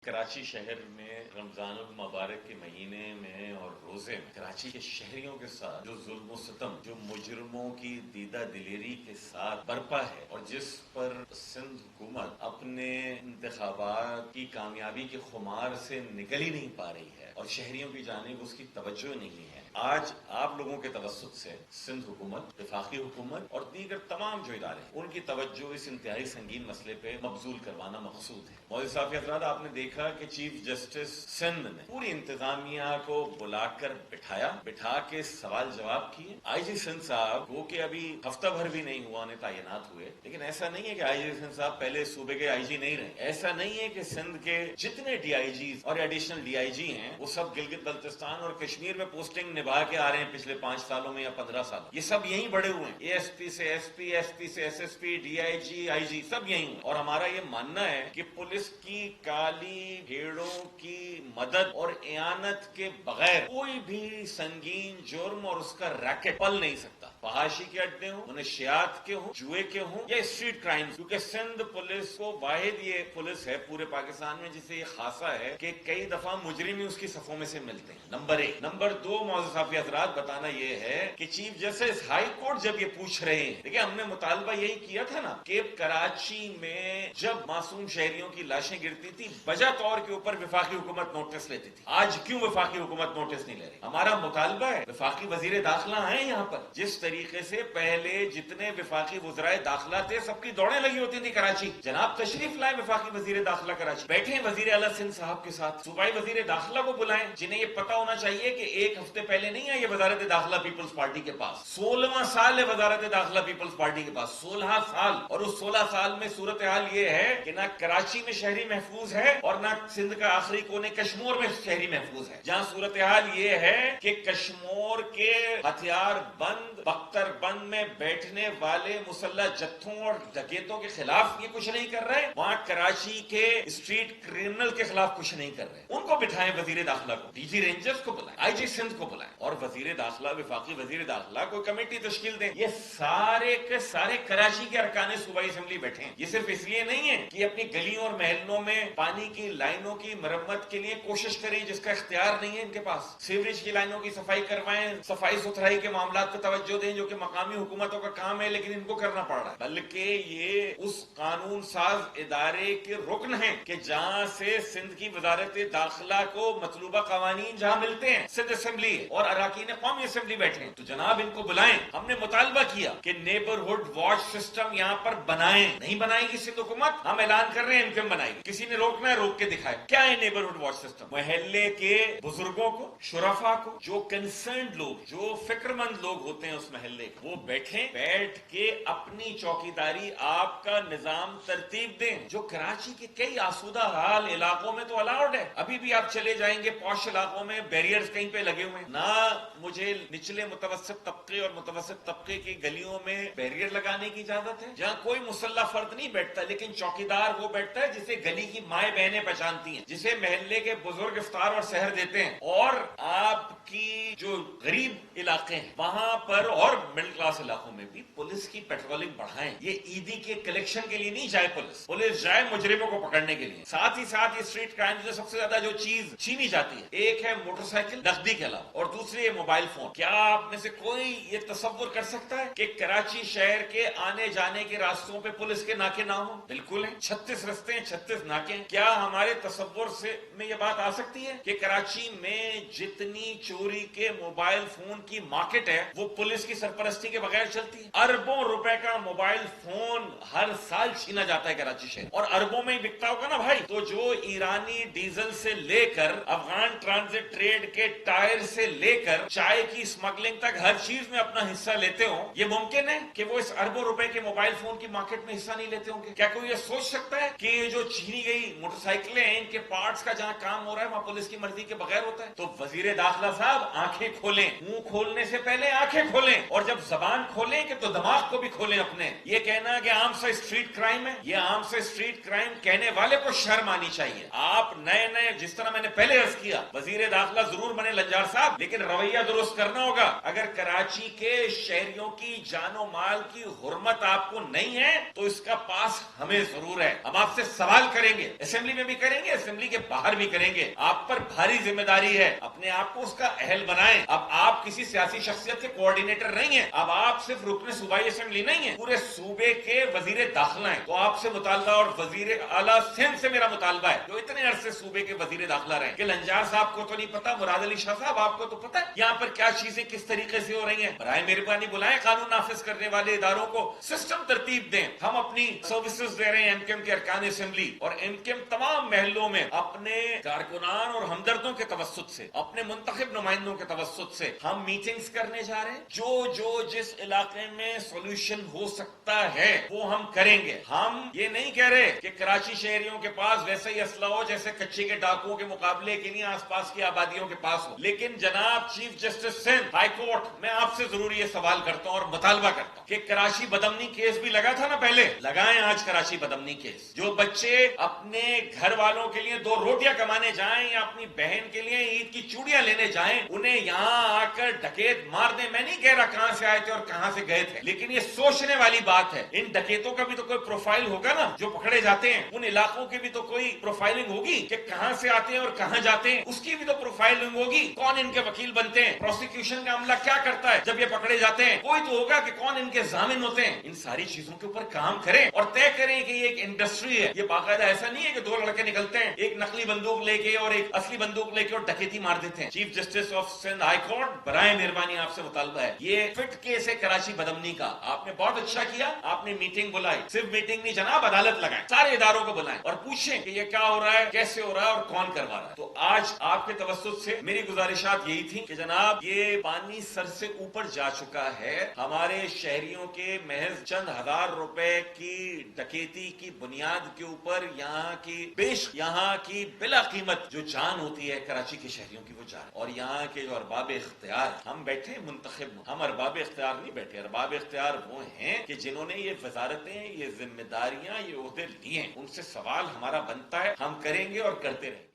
کراچی شہر میں رمضان المبارک کے مہینے میں اور روزے میں کراچی کے شہریوں کے ساتھ جو ظلم و ستم، جو مجرموں کی دیدہ دلیری کے ساتھ برپا ہے، اور جس پر سندھ حکومت اپنے انتخابات کی کامیابی کے خمار سے نکل ہی نہیں پا رہی ہے اور شہریوں کی جانب اس کی توجہ نہیں ہے، آج آپ لوگوں کے توسط سے سندھ حکومت، وفاقی حکومت اور دیگر تمام جو ادارے ہیں ان کی توجہ اس انتہائی سنگین مسئلے پہ مبذول کروانا مقصود ہے۔ معزز صافی حضرات، آپ نے دیکھا کہ چیف جسٹس سندھ نے پوری انتظامیہ کو بلا کر بٹھا کے سوال جواب کیے۔ آئی جی سندھ صاحب وہ کہ ابھی ہفتہ بھر بھی نہیں ہوا انہیں تعینات ہوئے، لیکن ایسا نہیں ہے کہ آئی جی سندھ صاحب پہلے صوبے کے آئی جی نہیں رہے، ایسا نہیں ہے کہ سندھ کے جتنے ڈی آئی جیز اور ایڈیشنل ڈی آئی جی ہیں وہ سب گلگت بلتستان اور کشمیر میں پوسٹنگ نبھا کے آ رہے ہیں پچھلے 5 سالوں میں یا 15 سال، یہ سب یہیں بڑے ہوئے ہیں، اے ایس پی سے ایس پی، ایس پی سے S S P, D I G, I G سب یہیں ہوئے، اور ہمارا یہ ماننا ہے کہ پولیس کی کالی بھیڑوں کی مدد اور اعانت کے بغیر کوئی بھی سنگین جرم اور اس کا ریکٹ پل نہیں سکتا، فحاشی کے اڈے ہوں، منشیات کے ہوں، جوئے کے ہوں یا اسٹریٹ کرائمز، کیونکہ سندھ پولیس کو واحد یہ پولیس ہے پورے پاکستان میں جسے یہ خاصا ہے کہ کئی دفعہ مجرم ہی اس کی صفوں میں سے ملتے ہیں، نمبر 1۔ نمبر 2، معزز صافی حضرات، بتانا یہ ہے کہ چیف جسٹس ہائی کورٹ جب یہ پوچھ رہے ہیں، دیکھیں ہم نے مطالبہ یہی کیا تھا نا کہ کراچی میں جب معصوم شہریوں کی لاشیں گرتی تھی بجا طور کے اوپر وفاقی حکومت نوٹس لیتی تھی، آج کیوں وفاقی حکومت نوٹس نہیں لے رہی؟ ہمارا مطالبہ ہے، وفاقی وزیر داخلہ ہیں یہاں پر، جس طریقے سے پہلے جتنے وفاقی وزرائے داخلہ تھے سب کی دوڑیں لگی ہوتی تھی کراچی، جناب تشریف لائیں وفاقی وزیر داخلہ کراچی، بیٹھیں وزیر اعلیٰ سندھ صاحب کے ساتھ، صوبائی وزیر داخلہ کو بلائیں جنہیں یہ پتا ہونا چاہیے کہ ایک ہفتے پہلے نہیں ہے یہ وزارت داخلہ پیپلز پارٹی کے پاس، 16واں سال ہے وزارت داخلہ پیپلز پارٹی کے پاس، 16 سال، اور اس 16 سال میں صورتحال یہ ہے کہ نہ کراچی میں شہری محفوظ ہے اور نہ سندھ کا آخری کونے کشمور میں شہری محفوظ ہے، جہاں صورتحال یہ ہے کہ کشمور کے ہتھیار بند بختر بند میں بیٹھنے والے مسلح جتھوں اور ڈکیتوں کے خلاف یہ کچھ نہیں کر رہے، وہاں کراچی کے اسٹریٹ کرمنل کے خلاف کچھ نہیں کر رہے، ان کو بٹھائیں وزیر داخلہ کو، ڈی جی رینجرز کو بلائیں، آئی جی سندھ کو بلائیں، اور وزیر داخلہ وفاقی وزیر داخلہ کوئی کمیٹی تشکیل دیں، یہ سارے کے سارے کراچی کے ارکان صوبائی اسمبلی بیٹھے ہیں، یہ صرف اس لیے نہیں ہے کہ اپنی گلیوں اور محلوں میں پانی کی لائنوں کی مرمت کے لیے کوشش کریں جس کا اختیار نہیں ہے ان کے پاس، سیوریج کی لائنوں کی صفائی کروائیں، صفائی ستھرائی کے معاملات پر توجہ دیں جو کہ مقامی حکومتوں کا کام ہے لیکن ان کو کرنا پڑ رہا ہے، بلکہ یہ اس قانون ساز ادارے کے رکن ہیں کہ جہاں سے سندھ کی وزارت داخلہ کو مطلوبہ قوانین جہاں ملتے ہیں سندھ اسمبلی اور اراکین قومی اسمبلی بیٹھے ہیں، تو جناب ان کو بلائیں، ہم نے مطالبہ کیا کہ نیبرہڈ واچ سسٹم یہاں پر بنائیں، نہیں بنائے گی سندھ حکومت، ہم اعلان کر رہے ہیں انکم بنائے گی، کسی نے روکنا ہے روک کے دکھائے، کیا ہے نیبرہڈ واچ سسٹم؟ محلے کے بزرگوں کو، شرفا کو، جو کنسرنڈ لوگ، جو فکر مند لوگ ہوتے ہیں اس محلے کے، وہ بیٹھ کے اپنی چوکیداری آپ کا نظام ترتیب دیں، جو کراچی کے کئی آسودہ حال علاقوں میں تو الاؤڈ ہے، ابھی بھی آپ چلے جائیں گے پوش علاقوں میں بیریئرز کہیں پہ لگے ہوئے ہیں، نہ مجھے نچلے متوسط طبقے اور متوسط طبقے کی گلیوں میں بیریئر لگانے کی اجازت ہے، جہاں کوئی مسلح فرد نہیں بیٹھتا لیکن چوکیدار وہ بیٹھتا ہے جسے گلی کی مائیں بہنیں پہچانتی ہیں، جسے محلے کے بزرگ افطار اور سحر دیتے ہیں، اور آپ کی جو غریب علاقے ہیں وہاں پر اور مڈل کلاس علاقوں میں بھی پولیس کی پیٹرولنگ بڑھائیں، یہ عیدی کے کلیکشن کے لیے نہیں جائے پولیس جائے مجرموں کو پکڑنے کے لیے، ساتھ ہی ساتھ یہ اسٹریٹ کرائم جو سب سے زیادہ جو چیز چھینی جاتی ہے، ایک ہے موٹر سائیکل نقدی کے علاوہ اور دوسری ہے موبائل فون، کیا آپ میں سے کوئی یہ تصور کر سکتا ہے کہ کراچی شہر کے آنے جانے کے راستوں پہ پولیس کے ناکے نہ ہوں؟ بالکل ہیں، 36 رستے ہیں، 36 ناکے ہیں، کیا ہمارے تصور سے میں یہ بات آ سکتی ہے کہ کراچی میں جتنی چوری کے موبائل فون کی مارکیٹ ہے وہ پولیس کی سرپرستی کے بغیر چلتی ہے؟ اربوں روپے کا موبائل فون ہر سال چھینا جاتا ہے کراچی شہر، اور اربوں میں ہی بکتا ہوگا نا بھائی، تو جو ایرانی ڈیزل سے لے کر افغان ٹرانزٹ ٹریڈ کے ٹائر سے لے کر چائے کی اسمگلنگ تک ہر چیز میں اپنا حصہ لیتے ہوں، یہ ممکن ہے کہ وہ اس اربوں روپے کے موبائل فون کی مارکیٹ میں حصہ نہیں لیتے ہوں گے؟ کیا کوئی یہ سوچ سکتا ہے کہ یہ جو چھینی گئی موٹر سائیکلیں ہیں ان کے پارٹس کا جہاں کام ہو رہا ہے وہاں پولیس کی مرضی کے بغیر ہوتا ہے؟ تو وزیر داخلہ صاحب آنکھیں کھولیں، منہ کھولنے سے پہلے آنکھیں کھولیں، اور جب زبان کھولیں کہ تو دماغ کو بھی کھولیں اپنے، یہ کہنا کہ عام سا اسٹریٹ کرائم ہے، یہ عام سا اسٹریٹ کرائم کہنے والے کو شرم آنی چاہیے، آپ نئے جس طرح میں نے پہلے عرض کیا وزیر داخلہ ضرور بنے لنجار صاحب لیکن رویہ درست کرنا ہوگا، اگر کراچی کے شہریوں کی جان و مال کی حرمت آپ کو نہیں ہے تو اس کا پاس ہمیں ضرور ہے، ہم آپ سے سوال کریں گے، اسمبلی میں بھی کریں گے, اسمبلی کے باہر بھی کریں گے. آپ پر بھاری ذمہ داری ہے, اپنے آپ کو اس کا اہل بنائیں. اب آپ کسی سیاسی شخصیت کے کوآرڈینیٹر نہیں ہیں, اب آپ صرف رکن صوبائی اسمبلی نہیں ہیں, پورے صوبے کے وزیر داخلہ ہیں. تو آپ سے مطالبہ, اور وزیر اعلیٰ سندھ سے میرا مطالبہ ہے, جو اتنے عرصے صوبے کے وزیر داخلہ رہے, کہ لنجار صاحب کو تو نہیں پتا, مراد علی شاہ صاحب آپ کو تو پتا ہے یہاں پر کیا چیزیں کس طریقے سے ہو رہی ہیں. برائے مہربانی بلائیں قانون نافذ کرنے والے اداروں کو, سسٹم ترتیب دیں. ہم اپنی سروسز دے رہے ہیں ایم کیو ایم کے ارکان اسمبلی, اور ایم کیو ایم تمام محلوں میں اپنے کارکنان اور ہمدردوں کے توسط سے, اپنے منتخب نمائندوں کے توسط سے ہم میٹنگز کرنے جا رہے ہیں. جو جس علاقے میں سولوشن ہو سکتا ہے وہ ہم کریں گے. ہم یہ نہیں کہہ رہے کہ کراچی شہریوں کے پاس ویسا ہی اسلحہ ہو جیسے کچے کے ڈاکوؤں کے مقابلے کے لیے آس پاس کی آبادیوں کے پاس ہو. لیکن جناب chief justice Sindh high court, میں آپ سے ضرور یہ سوال کرتا ہوں اور مطالبہ کرتا ہوں کہ کراچی بدامنی کیس بھی لگا تھا نا پہلے, لگائیں آج کراچی بدامنی کیس. جو بچے اپنے گھر والوں کے لیے 2 روٹیاں کمانے جائیں یا اپنی بہن کے لیے عید کی چوڑیاں لینے جائیں, انہیں یہاں آ کر ڈکیت مار دیں. میں نہیں کہہ رہا کہاں سے آئے تھے اور کہاں سے گئے تھے, لیکن یہ سوچنے والی بات ہے. ان ڈکیتوں کا بھی تو کوئی پروفائل ہوگا نا, جو پکڑے جاتے ہیں ان علاقوں کی بھی تو کوئی پروفائلنگ ہوگی کہ کہاں سے آتے ہیں اور کہاں جاتے ہیں, اس کی بھی تو پروفائلنگ ہوگی. کون ان کے وکیل بنتے ہیں, پروسیکیوشن کا عملہ کیا کرتا ہے جب یہ پکڑے جاتے ہیں, کوئی تو ہوگا کہ کون ان کے ضامن ہوتے ہیں. ان ساری چیزوں کے اوپر کام کریں اور طے کریں کہ یہ ایک انڈسٹری ہے. یہ باقاعدہ ایسا نہیں ہے کہ 2 لڑکے نکلتے ہیں, ایک نقلی بندوق لے کے اور ایک اصلی بندوق لے کے اور ڈکیتی مار دیتے ہیں. Chief justice of Sindh high court, برائے مہربانی آپ سے مطالبہ ہے, یہ فٹ کیس ہے کراچی بدامنی کا. آپ نے بہت اچھا کیا, آپ نے میٹنگ بلائی. صرف میٹنگ نہیں جناب, عدالت لگائیں, سارے اداروں کو بلائیں اور پوچھیں کہ یہ کیا ہو رہا ہے, کیسے ہو رہا ہے اور کون کروا رہا ہے. تو آج آپ کے توسط سے میری گزارشات یہی تھی کہ جناب یہ پانی سر سے اوپر جا چکا ہے. ہمارے شہریوں کے محض چند ہزار روپے کی ڈکیتی کی بنیاد کے اوپر یہاں کی بلا قیمت جو جان ہوتی ہے کراچی کے شہریوں کی, وہ جان. اور یہاں کے جو ارباب اختیار, ہم بیٹھے منتخب, ہم ارباب اختیار نہیں بیٹھے. ارباب اختیار وہ ہیں کہ جنہوں نے یہ وزارتیں, یہ ذمہ داریاں, یہ عہدے لیے ہیں. ان سے سوال ہمارا بنتا ہے, ہم کریں گے اور کرتے رہیں گے.